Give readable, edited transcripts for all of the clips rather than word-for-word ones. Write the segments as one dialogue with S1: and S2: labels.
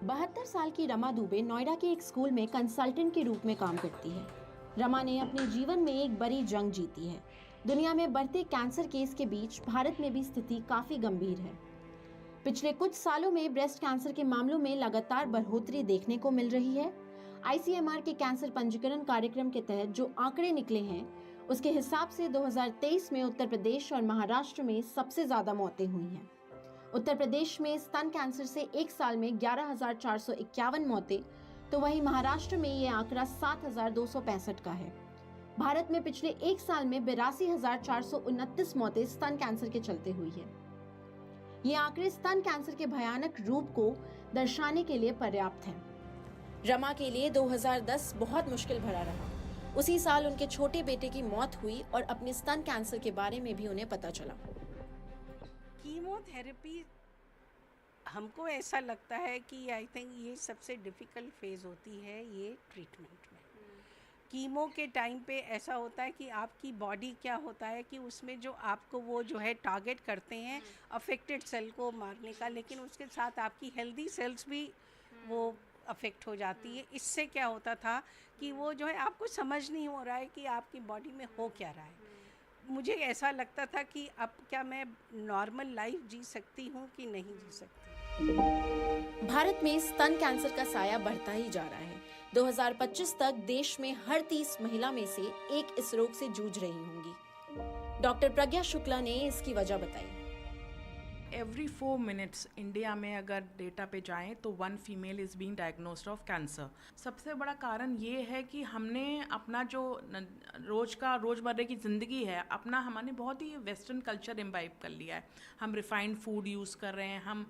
S1: 72 साल की रमा दुबे नोएडा के एक स्कूल में कंसल्टेंट के रूप में काम करती है। रमा ने अपने जीवन में एक बड़ी जंग जीती है। दुनिया में बढ़ते कैंसर केस के बीच भारत में भी स्थिति काफी गंभीर है। पिछले कुछ सालों में ब्रेस्ट कैंसर के मामलों में लगातार बढ़ोतरी देखने को मिल रही है। आईसीएमआर के कैंसर पंजीकरण कार्यक्रम के तहत जो आंकड़े निकले हैं, उसके हिसाब से 2023 में उत्तर प्रदेश और महाराष्ट्र में सबसे ज्यादा मौतें हुई हैं। उत्तर प्रदेश में स्तन कैंसर से एक साल में 11,451 मौतें, तो वहीं महाराष्ट्र में ये आंकड़ा 7,265 का है। भारत में पिछले एक साल में 82,429 मौतें स्तन कैंसर के चलते हुई है। ये आंकड़े स्तन कैंसर के भयानक रूप को दर्शाने के लिए पर्याप्त हैं। रमा के लिए 2010 बहुत मुश्किल भरा रहा। उसी साल उनके छोटे बेटे की मौत हुई और अपने स्तन कैंसर के बारे में भी उन्हें पता चला।
S2: कीमोथेरेपी हमको ऐसा लगता है कि आई थिंक ये सबसे डिफ़िकल्ट फेज़ होती है ये ट्रीटमेंट में। कीमो के टाइम पे ऐसा होता है कि आपकी बॉडी क्या होता है कि उसमें जो आपको वो जो है टारगेट करते हैं अफेक्टेड सेल को मारने का, लेकिन उसके साथ आपकी हेल्दी सेल्स भी वो अफेक्ट हो जाती है। इससे क्या होता था कि वो जो है आपको समझ नहीं हो रहा है कि आपकी बॉडी में हो क्या रहा है। मुझे ऐसा लगता था कि अब क्या मैं नॉर्मल लाइफ जी सकती हूँ कि नहीं जी सकती।
S1: भारत में स्तन कैंसर का साया बढ़ता ही जा रहा है। 2025 तक देश में हर 30 महिला में से एक इस रोग से जूझ रही होंगी। डॉक्टर प्रज्ञा शुक्ला ने इसकी वजह बताई।
S3: एवरी 4 मिनट्स इंडिया में अगर डेटा पे जाएं तो 1 female is being diagnosed of cancer. सबसे बड़ा कारण ये है कि हमने अपना जो रोज़मर्रा की ज़िंदगी है हमने बहुत ही वेस्टर्न कल्चर इम्बाइब कर लिया है। हम रिफाइंड फूड यूज़ कर रहे हैं, हम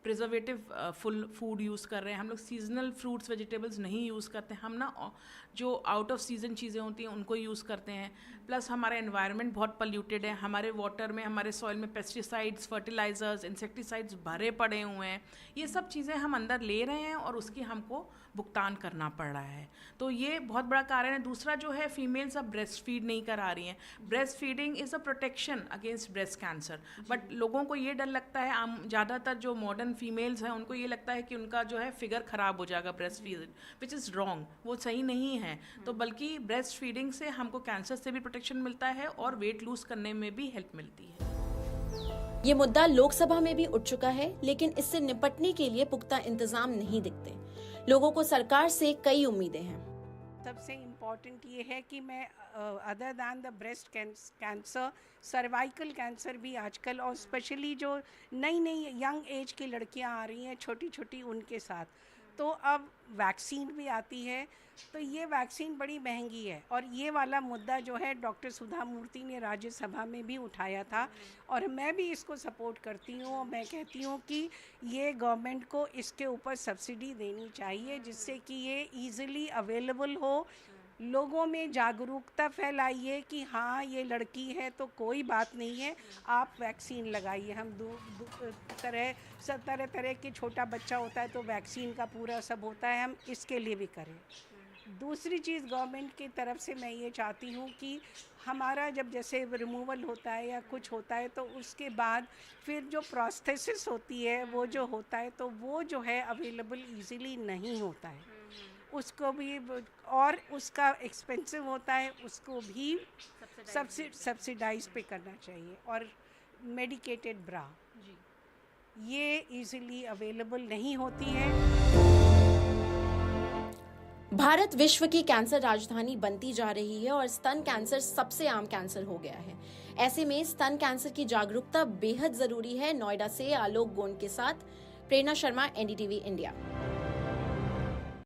S3: प्रिजर्वेटिव फुल फूड यूज़ कर रहे हैं, हम लोग सीजनल फ्रूट्स वेजिटेबल्स नहीं यूज़ करते हैं, हम ना जो आउट ऑफ सीज़न चीज़ें होती हैं उनको यूज़ करते हैं। प्लस हमारा एनवायरनमेंट बहुत पल्यूटेड है, हमारे वाटर में, हमारे सॉइल में पेस्टिसाइड्स, फर्टिलाइजर्स, इंसेक्टिसाइड्स भरे पड़े हुए हैं। ये सब चीज़ें हम अंदर ले रहे हैं और उसकी हमको भुगतान करना पड़ रहा है। तो ये बहुत बड़ा कारण है। दूसरा जो है, फीमेल्स अब ब्रेस्ट फीड नहीं करा रही हैं। Breast feeding is a protection against breast cancer, but लोगों को ये डर लगता है, ज़्यादातर जो मॉडर्न फीमेल्स हैं उनको ये लगता है कि उनका जो है फिगर ख़राब हो जाएगा breast feed, which is wrong. वो सही नहीं है। तो बल्कि ब्रेस्ट फीडिंग से हमको कैंसर से भी प्रोटेक्शन मिलता है और वेट लूज करने में भी हेल्प मिलती है।
S1: ये मुद्दा लोकसभा में भी उठ चुका है, लेकिन इससे निपटने के लिए पुख्ता इंतजाम नहीं दिखते। लोगों को सरकार से कई उम्मीदें हैं।
S2: सबसे इम्पॉर्टेंट ये है कि मैं other than the breast cancer, cervical cancer भी आजकल, और स्पेशली जो नई नई यंग एज की लड़कियां आ रही हैं छोटी छोटी, उनके साथ तो अब वैक्सीन भी आती है। तो ये वैक्सीन बड़ी महंगी है, और ये वाला मुद्दा जो है डॉक्टर सुधा मूर्ति ने राज्यसभा में भी उठाया था, और मैं भी इसको सपोर्ट करती हूँ। और मैं कहती हूँ कि ये गवर्नमेंट को इसके ऊपर सब्सिडी देनी चाहिए, जिससे कि ये ईज़िली अवेलेबल हो। लोगों में जागरूकता फैलाइए कि हाँ, ये लड़की है तो कोई बात नहीं है, आप वैक्सीन लगाइए। हम तरह तरह के छोटा बच्चा होता है तो वैक्सीन का पूरा सब होता है, हम इसके लिए भी करें। दूसरी चीज़ गवर्नमेंट की तरफ से मैं ये चाहती हूँ कि हमारा जब जैसे रिमूवल होता है या कुछ होता है, तो उसके बाद फिर जो प्रोस्थेसिस होती है वो जो होता है, तो वो जो है अवेलेबल ईज़िली नहीं होता है। उसको भी, और उसका एक्सपेंसिव होता है, उसको भी सब्सिडाइज पे करना चाहिए। और मेडिकेटेड ब्रा ये इजीली अवेलेबल नहीं होती है।
S1: भारत विश्व की कैंसर राजधानी बनती जा रही है और स्तन कैंसर सबसे आम कैंसर हो गया है। ऐसे में स्तन कैंसर की जागरूकता बेहद जरूरी है। नोएडा से आलोक गोंड के साथ प्रेरणा शर्मा, एनडीटीवी इंडिया।